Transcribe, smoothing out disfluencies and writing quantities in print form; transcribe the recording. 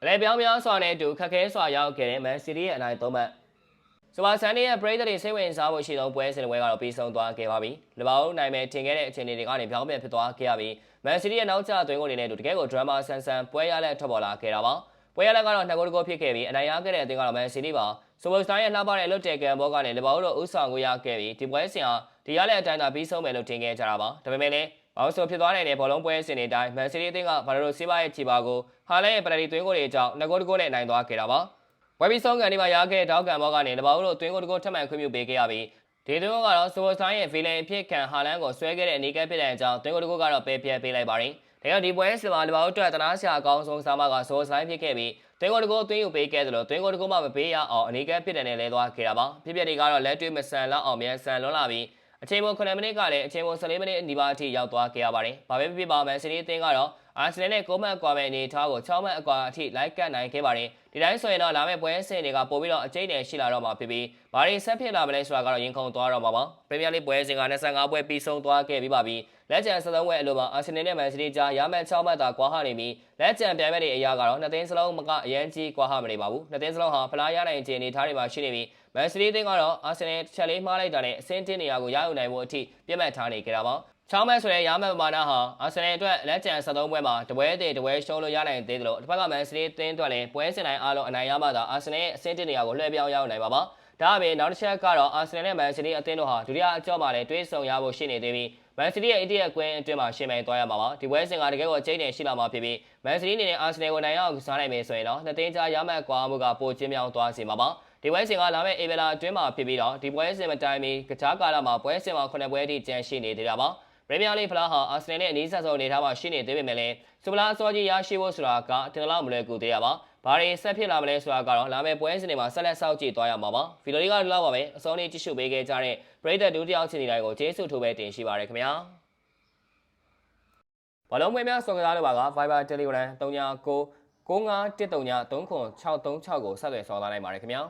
အလဲပြောင်းများစွာနဲ့အတူခက်ခဲစွာရောက်ခဲ့တဲ့မန်စီးတီးရဲ့အနိုင်3မှတ်စပါဆန်ရဲ့ပရိသတ်တွေစိတ်ဝင်စားဖို့ရှိသောပွဲစဉ်တွေကတော့ပြီးဆုံးသွားခဲ့ပါပြီ။လဘောင်းနိုင်မဲ့ထင်ခဲ့တဲ့အခြေအနေတွေကနေပြောင်းပြန်ဖြစ်သွားခဲ့ရပြီးမန်စီးတီးရဲ့နောက်ကျသွင်းကိုတွေနဲ့တကယ်ကိုဒရမာဆန်ဆန်ပွဲရလက်ထွက်ပေါ်လာခဲ့တာပါ။ပွဲရလက်ကတော့2ဂိုးတဂိုးဖြစ်ခဲ့ပြီးအနိုင်ရခဲ့တဲ့အသင်းကတော့မန်စီးတီးပါ။ဆိုဘိုစတိုင်းရဲ့လှပတဲ့အလွတ်တဲကန်ဘောကနေလဘောင်းတို့ဥဆောင်ကိုရခဲ့ပြီးဒီပွဲစဉ်ဟာဒီရလက်အတိုင်းသာပြီးဆုံးမယ်လို့ထင်ခဲ့ကြတာပါ။ဒါပေမဲ့လည်းဘောင်းဆိုဖြစ်သွားတဲ့ဘောလုံးပွဲစဉ်တွေအတိုင်းမန်စီးတီးအသင်းကဘာလို့ဆေးပါရဲ့ခြေပါကိုဟာလဲရဲ့ပလက်တီသွင်းကိုတွေအကြောင်း2ဂိုးတဂိုးနဲ့နိုင်သွားခဲ့တာပါ။ဝယ်ပြီးဆုံးကန်ဒီမှာရခဲ့တဲ့တောက်ကန်ဘောကနေလဘောင်းတို့သွင်းကိုတဂိုးထပ်မံခွင့်ပြုပေးခဲ့ရပြီးဒီသွင်းကိုကတော့ဆိုဘိုစတိုင်းရဲ့ဗီလန်အဖြစ်ခံဟာလန်ကိုဆွဲခဲ့တဲ့အနီးကပ်ဖြစ်တဲ့အကြောင်းသွင်းကိုတဂိုးကတော့ပယ်ပြတ်ပေးလိုက်ပါတယ်။ဒါကြောင့်ဒီပွဲစဉ်မှာလဘောင်းတို့တနာစရာအကောင်းဆုံးစားမကဆိုဘိုစတိုင်းဖြစ်ခဲ့ပြီးသွင်းကိုတဂိုးသွင်းယူပေးခဲ့တယ်လို့သွင်းကိုတဂိုးမှမပေးရအောင်အနီးကပ်ဖြစ်တဲ့နဲ့လဲသွားခဲ့တာပါ။ဖြစ်ပျက်တွေကတော့လက်တွေ့မဆန်လောက်အောင်မြန်ဆန်လွန်လာပြီးအချိန်ပို9မိနစ်ကလည်းအချိန်ပို14မိနစ်နီးပါးအထိရောက်သွားခဲ့ရပါတယ်။ဘာပဲဖြစ်ဖြစ်ပါမန်စီးတီးအသင်းကတော့အာဆင်နယ်နဲ့9မှတ်ကွာမဲ့အနေထားကို6မှတ်အကွာအထိလိုက်ကတ်နိုင်ခဲ့ပါတယ်။ဒီတိုင်းဆိုရင်တော့လာမယ့်ပွဲစဉ်တွေကပို့ပြီးတော့အကျိတ်နယ်ရှိလာတော့မှာဖြစ်ပြီးဘာတွေဆက်ဖြစ်လာမလဲဆိုတာကတော့ရင်ခုန်သွားတော့မှာပါ။ပရီးမီးယားလိပွဲစဉ်က25ပွဲပြီးဆုံးသွားခဲ့ပြီးပါပြီ။လက်ကျန်73ပွဲအလိုမှာအာဆင်နယ်နဲ့မန်စီးတီးကြားရမှတ်6မှတ်သာကွာဟနေပြီးလက်ကျန်ပြိုင်ပွဲတွေအရာကတော့2သင်းစလုံးမကအရန်ကြီးကွာဟမနေပါဘူး။2သင်းစလုံးဟာဖလားရနိုင်ခြင်းအနေထားတွေမှာရှိနေပြီးမန်စီးတီးအသင်းကတော့အာဆင်နယ်ချက်လေးမှားလိုက်တာနဲ့အဆင့်1နေရာကိုရယူနိုင်ဖို့အထိပြတ်မှတ်ထားနေကြတာပါ။6မှတ်ဆိုတဲ့ရမှတ်ပမာဏဟာအာဆင်နယ်အတွက်လက်ကျန်73ပွဲမှာတပွဲတည်တပွဲရှုံးလို့ရနိုင်သေးတယ်လို့တစ်ဖက်ကမန်စီးတီးအသင်းအတွက်လည်းပွဲစဉ်တိုင်းအားလုံးအနိုင်ရမှသာအာဆင်နယ်ရဲ့အဆင့်1နေရာကိုလွှဲပြောင်းရောက်နိုင်ပါပါ။ဒါအပြင်နောက်တစ်ချက်ကတော့အာဆင်နယ်နဲ့မန်စီးတီးအသင်းတို့ဟာဒုတိယအကြော့မှာလည်းတွေးဆုံရဖို့ရှိနေသေးပြီးမန်စီးတီးရဲ့အတီးရဲ့ကွင်းအတွင်းမှာရှင်းပန်သွားရမှာပါဒီပွဲစဉ်ကတကယ်ကိုအကျိတ်နယ်ရှိလာမှာဖြစ်ပြီးမန်စီးတီးအနေနဲ့အာဆင်နယ်ကိုနိုင်အောင်ကစားနိုင်မယ်ဆိုရင်တော့နှစ်သင်းကြားရမှတ်ကွာမှုကပိုကျင်းမြောင်းသွားစေမှာပါဒီပွဲစဉ်ကလာမယ့်ဧပြီလအတွင်းမှာဖြစ်ပြီးတော့ဒီပွဲစဉ်မတိုင်မီကစားကာလမှာပွဲစဉ်မှာ9ပွဲအထိကျန်ရှိနေသေးတာပါပရီးမီးယားလိဖလားဟာအာဆင်နယ်နဲ့အနီးဆက်ဆုံးအနေထားမှာရှိနေသေးပေမဲ့လည်းစူပလာအစောကြီးရရှိဖို့ဆိုတာကတင်လောက်မလွယ်ကူသေးရပါဘာတွေဆက်ဖြစ်လာမလဲဆိုတာကတော့လာမယ့်ပွဲစဉ်တွေမှာဆက်လက်စောင့်ကြည့်သွားရမှာပါဗီဒီယိုလေးကတော့လောက်ပါပဲအစောနေ့ကြည့်ရှုပေးခဲ့ကြတဲ့ပရိသတ်ဒုတိယချင်းတိုင်းကိုကျေးဇူးထိုးပဲတင်ရှိပါရခင်ဗျာဘလုံးပွဲများစော်ကစားလိုပါက Viber Telegram 39 9513 39 636ကိုဆက်သွယ်ဆော်ထားနိုင်ပါတယ်ခင်ဗျာ